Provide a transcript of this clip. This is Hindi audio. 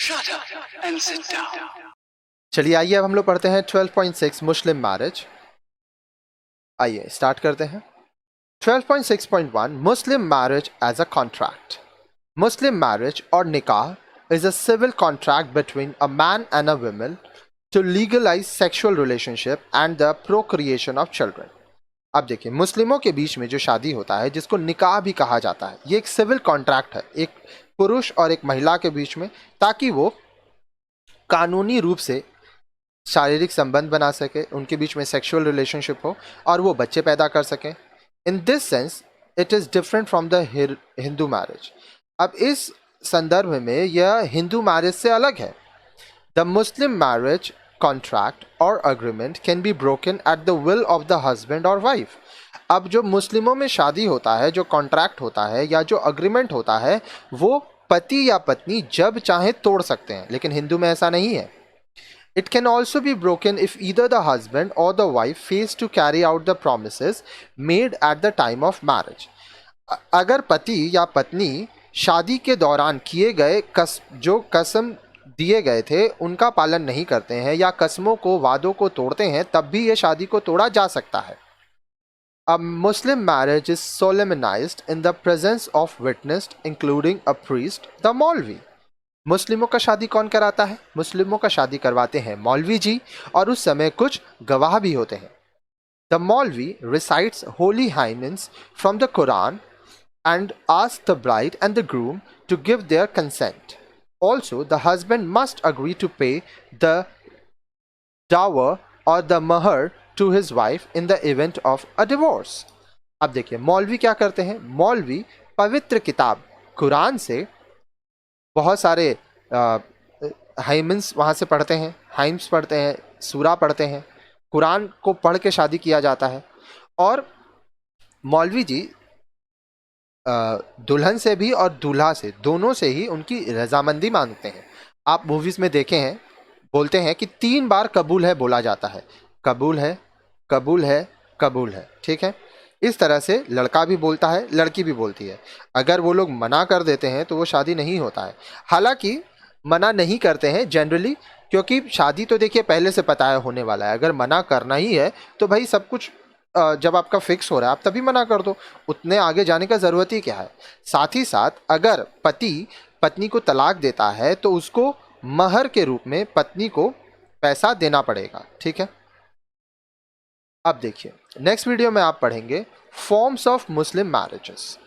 Shut up and sit down. चलिए आइए अब हम लोग पढ़ते हैं 12.6 मुस्लिम मैरिज। आइए स्टार्ट करते हैं। 12.6.1 Muslim marriage as a contract. Muslim marriage और निकाह is a civil contract between a man and a woman to legalise sexual relationship and the procreation of children. अब देखिए, मुस्लिमों के बीच में जो शादी होता है जिसको निकाह भी कहा जाता है, ये एक सिविल कॉन्ट्रैक्ट है, एक पुरुष और एक महिला के बीच में, ताकि वो कानूनी रूप से शारीरिक संबंध बना सके, उनके बीच में सेक्सुअल रिलेशनशिप हो और वो बच्चे पैदा कर सकें। In this sense it is different from the Hindu marriage. अब इस संदर्भ में यह हिंदू मैरिज से अलग है। द मुस्लिम मैरिज कॉन्ट्रैक्ट और agreement can be broken at the will of the husband और वाइफ। अब जो मुस्लिमों में शादी होता है, जो कॉन्ट्रैक्ट होता है या जो अग्रीमेंट होता है, वो पति या पत्नी जब चाहे तोड़ सकते हैं, लेकिन हिंदू में ऐसा नहीं है। It can also be broken if either the husband or the wife fails to carry out the promises made at the time of marriage. अगर पति या पत्नी शादी के दौरान किए गए जो कसम दिए गए थे उनका पालन नहीं करते हैं या कसमों को, वादों को तोड़ते हैं, तब भी ये शादी को तोड़ा जा सकता है। A Muslim marriage is solemnized in the presence of witness including a priest, the Maulvi. मुस्लिमों का शादी कौन कराता है? मुस्लिमों का शादी करवाते हैं मौलवी जी, और उस समय कुछ गवाह भी होते हैं। द मौलवी recites holy hymns from the Quran and asks the bride and the groom to give their consent. Also, the husband must agree to pay the dower or the mahar to his wife in the event of a divorce. अब देखिए, मौलवी क्या करते हैं? मौलवी पवित्र किताब कुरान से बहुत सारे हाइम्स वहाँ से पढ़ते हैं, हाइम्स पढ़ते हैं, सूरा पढ़ते हैं, कुरान को पढ़ के शादी किया जाता है। और मौलवी जी दुल्हन से भी और दूल्हा से, दोनों से ही उनकी रजामंदी मांगते हैं। आप मूवीज़ में देखे हैं, बोलते हैं कि 3 बार कबूल है बोला जाता है, कबूल है, कबूल है, कबूल है, ठीक है। इस तरह से लड़का भी बोलता है, लड़की भी बोलती है। अगर वो लोग मना कर देते हैं तो वो शादी नहीं होता है। हालांकि मना नहीं करते हैं जनरली, क्योंकि शादी तो देखिए पहले से पता है होने वाला है। अगर मना करना ही है तो भाई सब कुछ जब आपका फिक्स हो रहा है आप तभी मना कर दो, उतने आगे जाने का ज़रूरत ही क्या है। साथ ही साथ अगर पति पत्नी को तलाक देता है तो उसको महर के रूप में पत्नी को पैसा देना पड़ेगा, ठीक है। अब देखिए, नेक्स्ट वीडियो में आप पढ़ेंगे फॉर्म्स ऑफ मुस्लिम मैरिजेस।